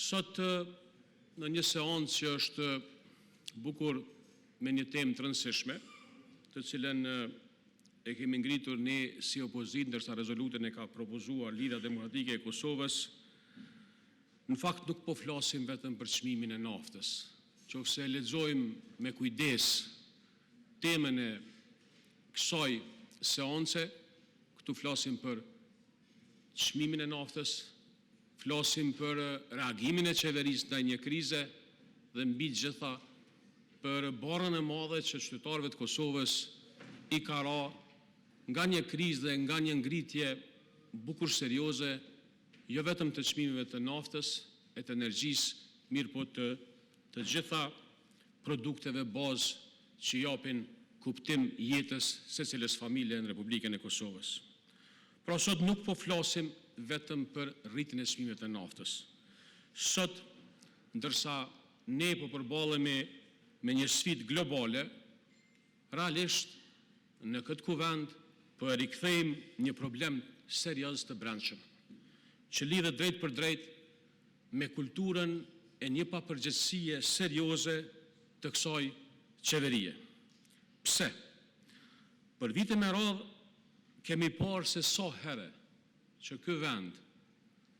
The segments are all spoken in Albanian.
Sot në një seancë që është bukur me një temë të rëndësishme, të cilën e kemi ngritur ne si opozitë, ndërsa rezolutën e ka propozuar Lidhja Demokratike e Kosovës, në fakt nuk po flasim vetëm për çmimin e naftës. Qofse lexojmë me kujdes temën e kësaj seance, këtu flasim për çmimin e naftës, flasim për reagimin e qeverisë ndaj një krize dhe mbi gjitha për barrën e madhe që qytetarëve të Kosovës i ka ra nga një krizë dhe nga një ngritje bukur serioze, jo vetëm të çmimeve të naftës e të energjisë, mirë po të gjitha produkteve bazë që japin kuptim jetës secilës familje në Republikën e Kosovës. Pra sot nuk po flasim vetëm për rritjen e çmimeve të naftës. Sot, ndërsa ne po përballemi me një sfidë globale, realisht në këtë kuvend po e rikthejmë një problem serioz të brendshëm, që lidhet drejt për drejt me kulturën e një papërgjegjësie serioze të kësaj qeverie. Pse? Për vite me radhë kemi parë se sa herë që ky vend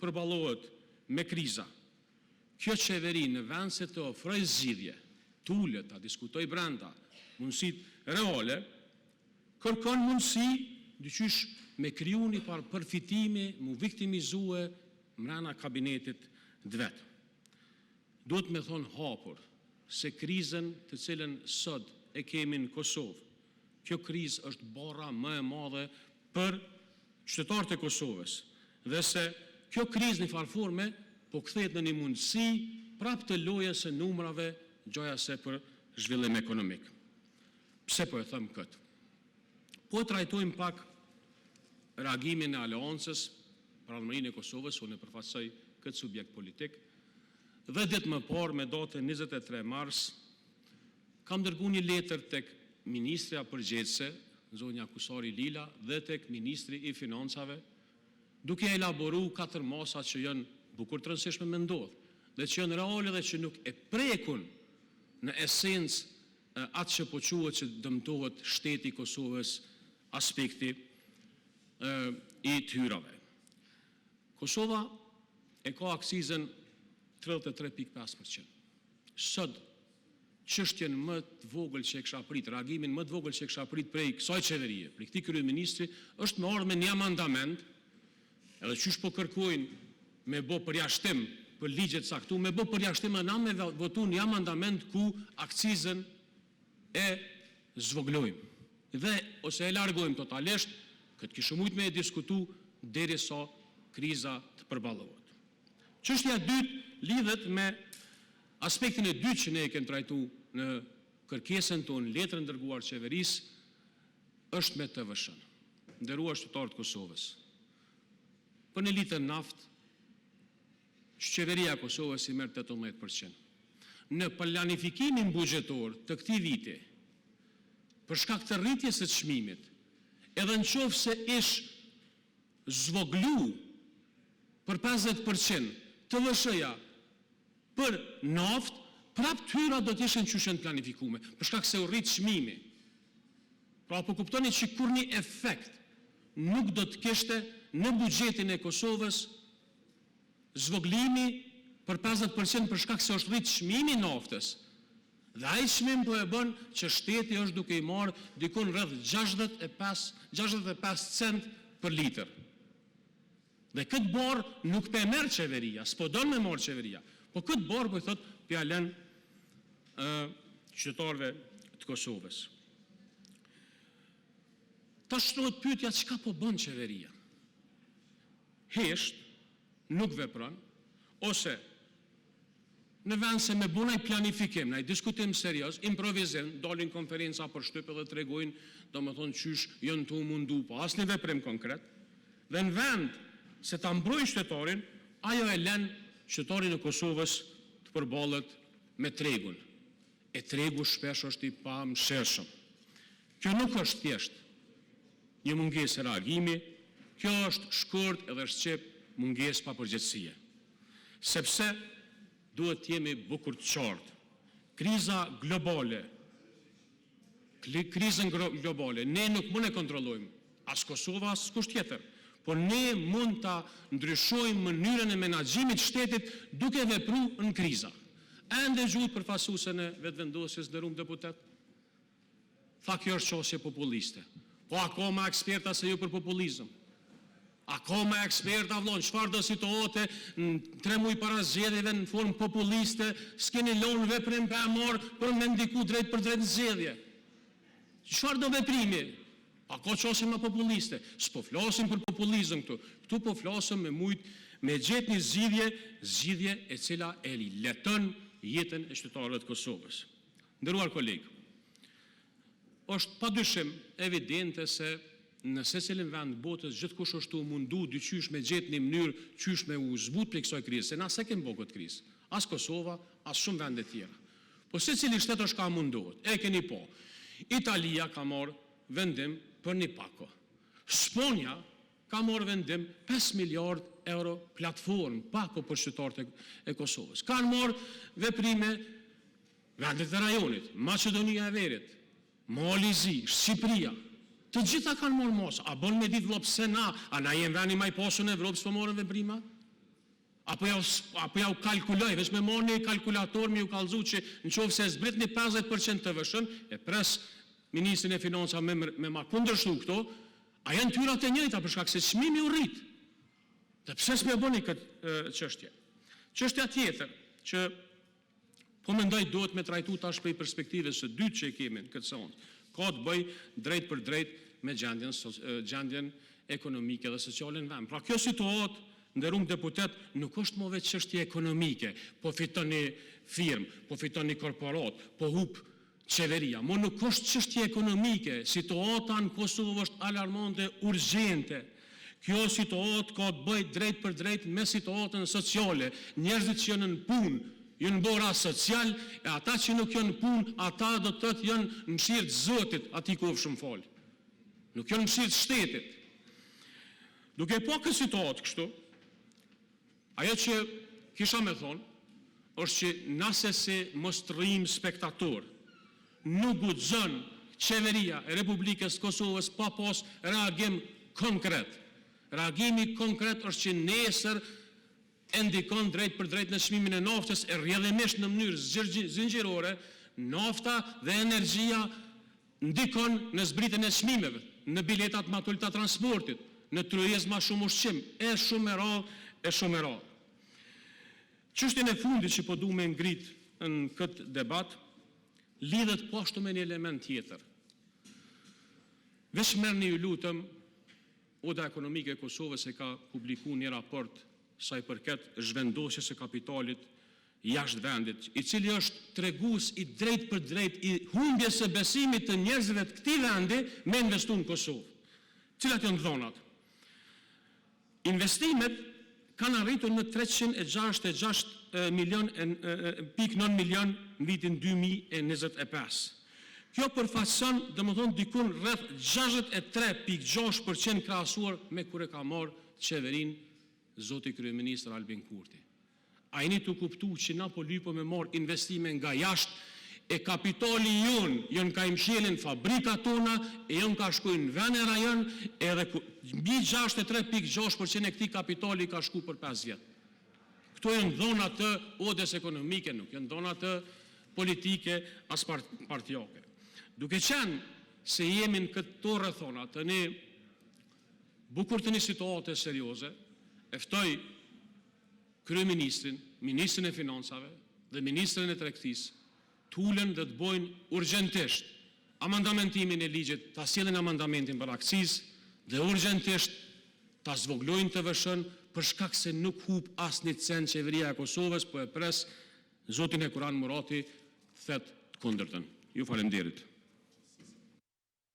përballohet me kriza, kjo qeveri në vend se të ofrojë zgjidhje, të ulet, ta diskutoj brenda mundësitë reale, kërkon mundësi dyqysh me kriju një par përfitimi, mu viktimizue mrena kabinetit të vetë. Duhet me thonë hapur se krizën të cilën sot e kemi në Kosovë, kjo krizë është barra më e madhe për qytetarët e Kosovës, dhe se kjo krizë në farforme po kthehet në një mundësi prap të lojës së numrave, gjoja se për zhvillim ekonomik. Pse po e them këtë? Po trajtojmë pak reagimin e aleancës për Allëmërinë e Kosovës, unë e përfaqësoj këtë subjekt politik, dhe ditë më parë me datën 23 mars, kam dërguar një letër tek ministrja përgjegjëse, zonja Kusari Lila, dhe tek ministri i financave, duke elaboru 4 masa që janë bukur të rëndësishme me ndodhë, dhe që janë reale dhe që nuk e prekun në esencë atë që po quhet që dëmtohet shteti i Kosovës, aspekti i hyrave. Kosova e ka aksizën 33.5%. Sot çështjen më të vogël që e kisha prit, reagimin më të vogël që e kisha prit prej kësaj qeverie, prej këtij kryeministri, është me ardhur me një amandament, edhe qysh po kërkojnë me bë përjashtim për ligjet caktuar, me bë përjashtim na me votu një amandament ku akcizën e zvoglojmë dhe ose e largojmë totalisht, këtë kishëm mujt me e diskutu derisa kriza të përballohet. Çështja e dytë lidhet me aspektin e dytë që ne e kemi trajtuar në kërkesën tonë, letrën dërguar qeverisë, është me TVSH-n. Nderuar qytetarët e Kosovës, për një litër naftë, qeveria e Kosovës i merr 18%. Në planifikimin buxhetor të këtij viti, për shkak të rritjes së çmimit, edhe nëse ish zvoglu për 50% TVSH-ja për naftë, prap tyra do të ishin qysh janë planifikume, për shkak se u rrit çmimi. Pra po kuptoni që kur një efekt nuk do të kishte në buxhetin e Kosovës zvoglimi për 50% për shkak se është rrit çmimi i naftës. Dhe ai çmim po e bën që shteti është duke i marrë dikon rreth 65 cent për litër. Dhe këtë borë nuk pe merr qeveria, s'po don me marrë qeveria, po këtë borë po i thot pjalen qytetarëve të Kosovës. Ta shtrohet pyetja çka po bën qeveria? Hesht, nuk vepron, ose në vend se me bunaj planifikim, na i diskutim serioz, improvizim, dalin konferenca për shtypë dhe tregojnë, domethënë qysh janë të mundu, po asnjë veprim konkret, dhe në vend se ta mbrojnë qytetarin, ajo e lën qytetarin e Kosovës të përballet me tregun. E tregu shpesh është i pamëshirshëm. Kjo nuk është thjesht një mungesë reagimi, kjo është shkurt edhe shqip mungesë papërgjegjësie. Sepse duhet të jemi bukur të qartë. Kriza globale, ne nuk mund e kontrollojmë, as Kosova, as kush tjetër, por ne mund ta ndryshojmë mënyrën e menaxhimit të shtetit duke vepruar në kriza. Ende gjut përfaqësuesen e vetëvendosjes ndërum deputet. Tha kjo është qosje populiste. Po akoma eksperta se ju për populizëm. Akoma eksperta vllon, çfarë do situote në 3 muaj para zgjedhjeve në formë populiste, s'keni lënë veprim pa marr për me ndiku drejt për drejt në zgjedhje. Çfarë do veprimi? A ko qosje më populiste? S'po flasim për populizëm këtu. Këtu po flasim me gjetë një zgjidhje e cila e leton jetën e qytetarëve të Kosovës. Nderuar kolegë, është padyshim evidente se në secilin vend botës gjithkush është u mundu dyqysh me gjetë një mënyrë qysh me u zbut për kësaj krizë, se na se kemë bë këtë krizë, as Kosova, as shumë vende tjera. Po secili shtet është ka munduar, e keni po. Italia ka marrë vendim për një pako. Shponja ka marrë vendim 5 miliard euro platformë, pako për qytetarët e Kosovës. Kanë marrë veprime vendet e rajonit, Maqedonia e Veriut, Malizi, Shqipëria, të gjitha kanë marrë mos. A bën me ditë vëllai pse na, a na jem vani më i posur në Evropë s'po morën veprima? Apo ja u kalkuloj, veç me marrë një kalkulator mi u kallëzu që nëse zbritni 50% të vëshën, e pres Ministrin e Financave me ma kundërshtu këto, a janë tyrat e njëjta për shkak se çmimi u rrit. Dhe pse s'me bëni këtë çështje? Çështja tjetër që po mendoj duhet me trajtu tash prej perspektivës së dytë që e kemi në këtë seancë, ka të bëj drejt për drejt me gjendjen ekonomike dhe sociale në vend. Pra kjo situatë, nderuar deputet, nuk është më vetë çështje ekonomike, po fiton një firmë, po fiton një korporat, po hub qeveria, mo nuk është çështje ekonomike, situata në Kosovë është alarmante, urgjente. Kjo situatë ka të bëjë drejt për drejt me situatën sociale, njerëzit që janë në punë, janë në bora social, e ata që nuk janë në punë, ata do të thotë janë në mëshirë të Zotit, ati ku shumë fal. Nuk janë në mëshirë të shtetit. Duke po këtë situatë kështu, ajo që kisha me thonë, është që nase se mos të rrim spektator, nuk guxon qeveria e Republikës Kosovës pa pas reagim konkret. Reagimi konkret është që nesër e ndikon drejt për drejt në çmimin e naftës, e rrjedhimisht në mënyrë zinxhirore, nafta dhe energjia ndikon në zbritjen e çmimeve, në biletat më të ulta transportit, në tryezë më shumë ushqim, e shumë e radhë. Çështjen e fundit që po duam me ngrit në këtë debat lidhet po ashtu me një element tjetër. Veç merrni ju lutem, Oda Ekonomike e Kosovës e ka publikuar një raport sa i përket zhvendosjes së kapitalit jashtë vendit, i cili është tregues i drejt për drejt i humbjes së besimit të njerëzve të këtij vendi me investu në Kosovë. Cilat janë dhonat? Investimet kanë arritur në 366,9 milion në vitin 2025. Kjo përfaqëson, domethënë dikun rreth 63,6% krahasuar me kur e ka marrë qeverinë zoti kryeministër Albin Kurti. A jeni të kuptu që na po lypo me marrë investime nga jashtë, e kapitali jonë ka imshelin fabrikat tona, e jonë ka shkujnë në vene rajon, edhe mbi 63,6% e këtij kapitali ka shku për 5 vjetë. Këto janë dhona të odes ekonomike, nuk janë dhona të politike as partijake. Duke qenë se jemi në këto rrethona të një bukur të një situate serioze, e ftoj kryeministrin, ministrin e financave dhe ministrin e tregtisë të ulen dhe të bojnë urgjentisht amandamentimin e ligjit, ta sjellin amandamentin për akcizë dhe urgjentisht ta zvoglojnë të vëshën për shkak se nuk hub asnjë cent qeveria e Kosovës, po e pres zotin e Kuran Murati thet të kundërtën. Ju falenderit.